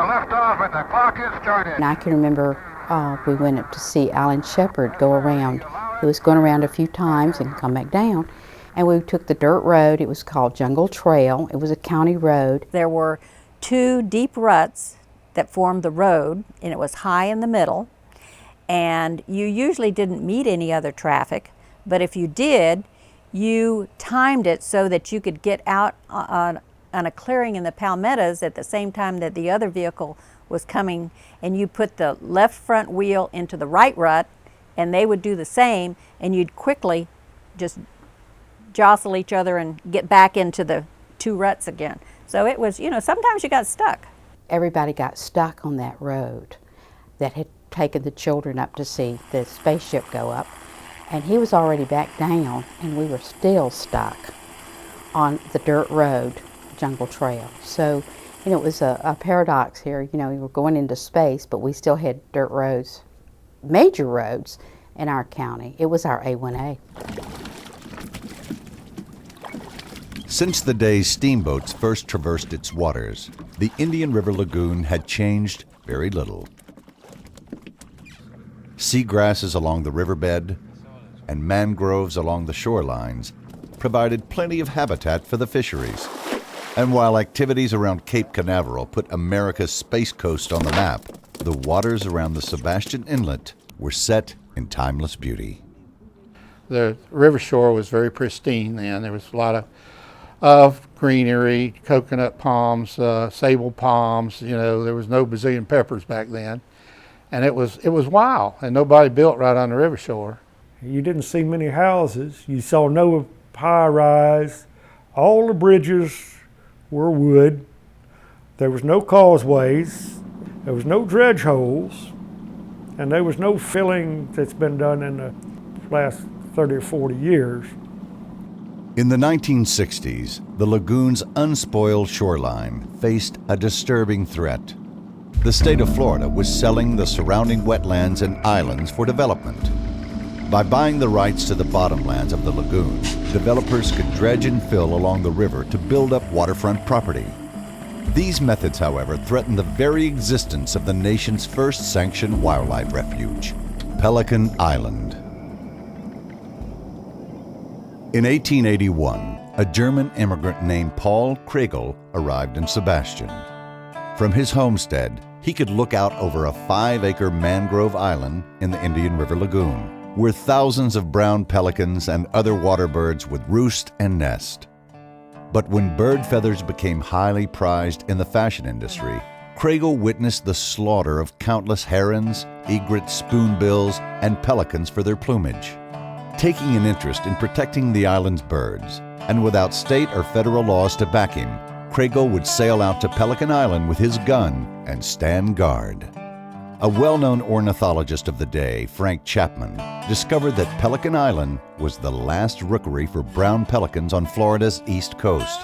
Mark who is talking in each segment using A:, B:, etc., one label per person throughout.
A: Lift off and the clock is started.
B: And I can remember we went up to see Alan Shepard go around. He was going around a few times and come back down. And we took the dirt road. It was called Jungle Trail. It was a county road.
C: There were two deep ruts that formed the road, and it was high in the middle. And you usually didn't meet any other traffic, but if you did, you timed it so that you could get out on a clearing in the palmettos at the same time that the other vehicle was coming, and you put the left front wheel into the right rut, and they would do the same, and you'd quickly just jostle each other and get back into the two ruts again. So it was, sometimes you got stuck.
B: Everybody got stuck on that road that had taken the children up to see the spaceship go up, and he was already back down, and we were still stuck on the dirt road, Jungle Trail. So, it was a paradox here. We were going into space, but we still had dirt roads, major roads in our county. It was our A1A.
D: Since the days steamboats first traversed its waters, the Indian River Lagoon had changed very little. Seagrasses along the riverbed and mangroves along the shorelines provided plenty of habitat for the fisheries. And while activities around Cape Canaveral put America's space coast on the map, the waters around the Sebastian Inlet were set in timeless beauty.
E: The river shore was very pristine then. There was a lot of greenery, coconut palms, sable palms. There was no Brazilian peppers back then. And it was wild, and nobody built right on the river shore.
F: You didn't see many houses. You saw no high-rise. All the bridges were wood. There was no causeways. There was no dredge holes. And there was no filling that's been done in the last 30 or 40 years.
D: In the 1960s, the lagoon's unspoiled shoreline faced a disturbing threat. The state of Florida was selling the surrounding wetlands and islands for development. By buying the rights to the bottomlands of the lagoon, developers could dredge and fill along the river to build up waterfront property. These methods, however, threatened the very existence of the nation's first sanctioned wildlife refuge, Pelican Island. In 1881, a German immigrant named Paul Kregel arrived in Sebastian. From his homestead, he could look out over a 5-acre mangrove island in the Indian River Lagoon, where thousands of brown pelicans and other water birds would roost and nest. But when bird feathers became highly prized in the fashion industry, Kregel witnessed the slaughter of countless herons, egrets, spoonbills, and pelicans for their plumage. Taking an interest in protecting the island's birds, and without state or federal laws to back him, Kregel would sail out to Pelican Island with his gun and stand guard. A well-known ornithologist of the day, Frank Chapman, discovered that Pelican Island was the last rookery for brown pelicans on Florida's east coast.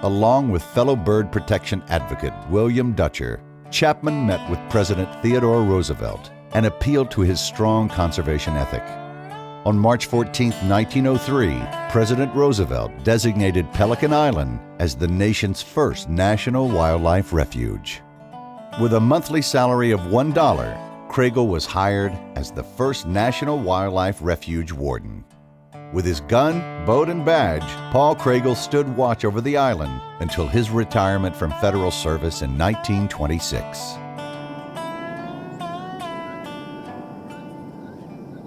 D: Along with fellow bird protection advocate William Dutcher, Chapman met with President Theodore Roosevelt and appealed to his strong conservation ethic. On March 14, 1903, President Roosevelt designated Pelican Island as the nation's first national wildlife refuge. With a monthly salary of $1, Kregel was hired as the first National Wildlife Refuge warden. With his gun, boat, and badge, Paul Kregel stood watch over the island until his retirement from federal service in 1926.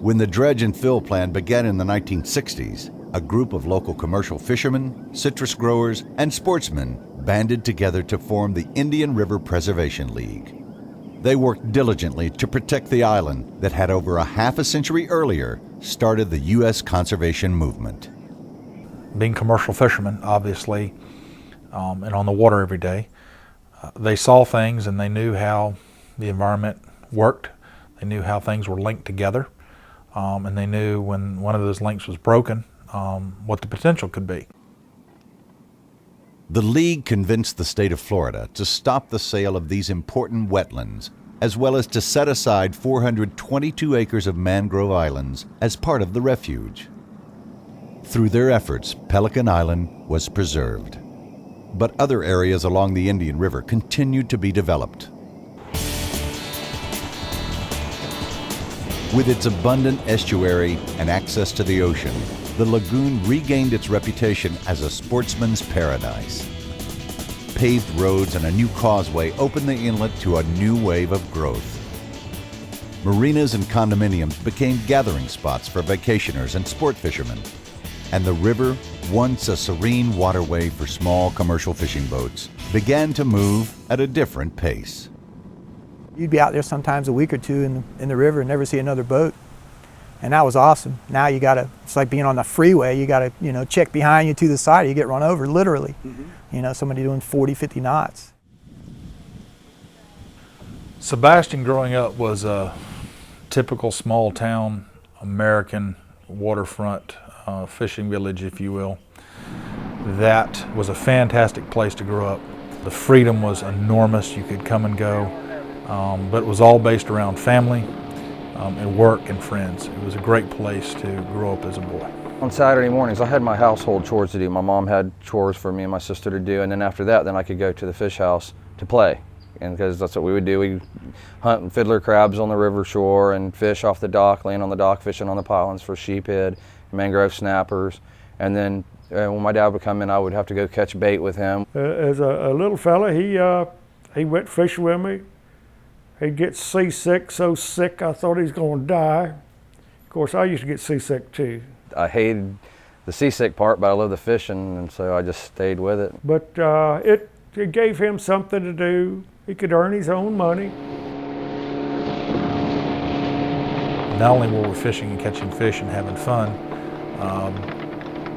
D: When the dredge and fill plan began in the 1960s, a group of local commercial fishermen, citrus growers, and sportsmen banded together to form the Indian River Preservation League. They worked diligently to protect the island that had over a half a century earlier started the U.S. conservation movement.
G: Being commercial fishermen, obviously, and on the water every day, they saw things and they knew how the environment worked. They knew how things were linked together, and they knew when one of those links was broken, what the potential could be.
D: The League convinced the state of Florida to stop the sale of these important wetlands as well as to set aside 422 acres of mangrove islands as part of the refuge. Through their efforts, Pelican Island was preserved. But other areas along the Indian River continued to be developed. With its abundant estuary and access to the ocean, the lagoon regained its reputation as a sportsman's paradise. Paved roads and a new causeway opened the inlet to a new wave of growth. Marinas and condominiums became gathering spots for vacationers and sport fishermen. And the river, once a serene waterway for small commercial fishing boats, began to move at a different pace.
H: You'd be out there sometimes a week or two in the river and never see another boat. And that was awesome. Now you gotta, it's like being on the freeway, you gotta, check behind you to the side, you get run over, literally. Somebody doing 40, 50 knots.
G: Sebastian growing up was a typical small town American waterfront fishing village, if you will. That was a fantastic place to grow up. The freedom was enormous. You could come and go, but it was all based around family and work and friends. It was a great place to grow up as a boy.
I: On Saturday mornings, I had my household chores to do. My mom had chores for me and my sister to do, and then after that, then I could go to the fish house to play. And because that's what we would do, we'd hunt fiddler crabs on the river shore and fish off the dock, laying on the dock, fishing on the pylons for sheephead, mangrove snappers. And then when my dad would come in, I would have to go catch bait with him.
F: As a little fella, he went fishing with me. He'd get seasick, so sick I thought he was going to die. Of course, I used to get seasick too.
I: I hated the seasick part, but I loved the fishing, and so I just stayed with it.
F: But it gave him something to do. He could earn his own money.
G: Not only were we fishing and catching fish and having fun,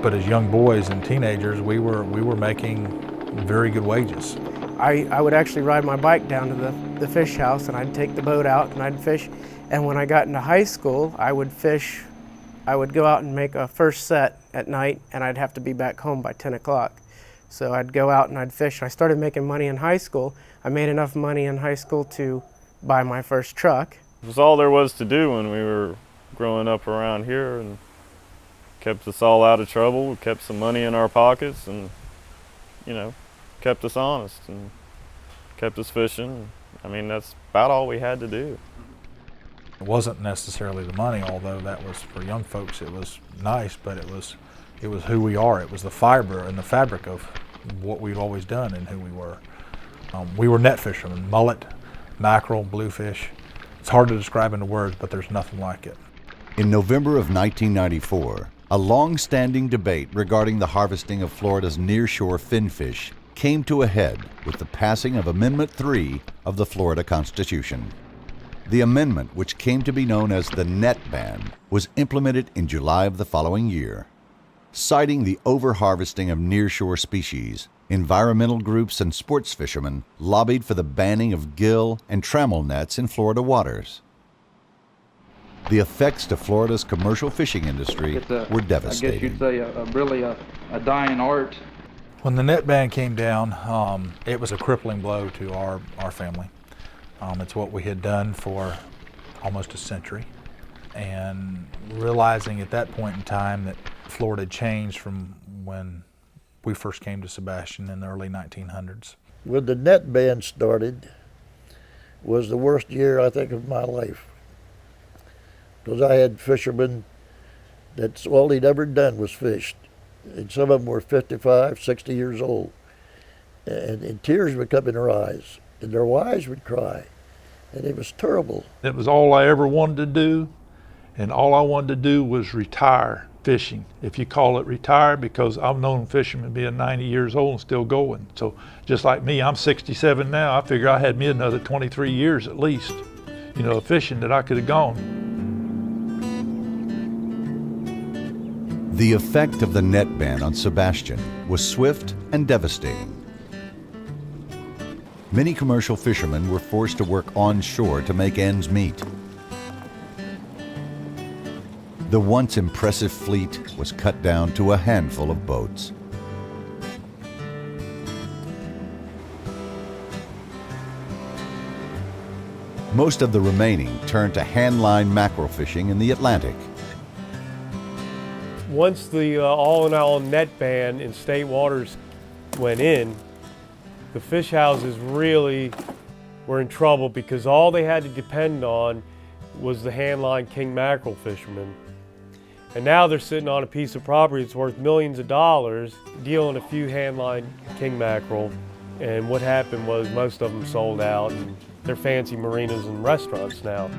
G: but as young boys and teenagers, we were making very good wages.
J: I would actually ride my bike down to the fish house, and I'd take the boat out and I'd fish. And when I got into high school, I would fish. I would go out and make a first set at night, and I'd have to be back home by 10 o'clock. So I'd go out and I'd fish. I started making money in high school. I made enough money in high school to buy my first truck.
K: It was all there was to do when we were growing up around here, and kept us all out of trouble. We kept some money in our pockets, and kept us honest and kept us fishing. I mean, that's about all we had to do.
G: It wasn't necessarily the money, although that was, for young folks, it was nice, but it was who we are. It was the fiber and the fabric of what we've always done and who we were. We were net fishermen, mullet, mackerel, bluefish. It's hard to describe in words, but there's nothing like it.
D: In November of 1994, a long-standing debate regarding the harvesting of Florida's nearshore finfish came to a head with the passing of Amendment 3 of the Florida Constitution. The amendment, which came to be known as the net ban, was implemented in July of the following year. Citing the overharvesting of nearshore species, environmental groups and sports fishermen lobbied for the banning of gill and trammel nets in Florida waters. The effects to Florida's commercial fishing industry were devastating.
L: I guess you'd say really a dying art.
G: When the net ban came down, it was a crippling blow to our family. It's what we had done for almost a century, and realizing at that point in time that Florida had changed from when we first came to Sebastian in the early 1900s.
M: When the net ban started, was the worst year I think of my life, because I had fishermen that's all they'd ever done was fished, and some of them were 55, 60 years old, and tears would come in their eyes, and their wives would cry, and it was terrible.
N: It was all I ever wanted to do, and all I wanted to do was retire fishing, if you call it retire, because I've known fishermen being 90 years old and still going. So just like me, I'm 67 now. I figure I had me another 23 years at least, of fishing that I could have gone.
D: The effect of the net ban on Sebastian was swift and devastating. Many commercial fishermen were forced to work onshore to make ends meet. The once impressive fleet was cut down to a handful of boats. Most of the remaining turned to handline mackerel fishing in the Atlantic.
O: Once the all-in-all net ban in state waters went in, the fish houses really were in trouble because all they had to depend on was the handline king mackerel fishermen. And now they're sitting on a piece of property that's worth millions of dollars, dealing a few handline king mackerel. And what happened was most of them sold out, and they're fancy marinas and restaurants now.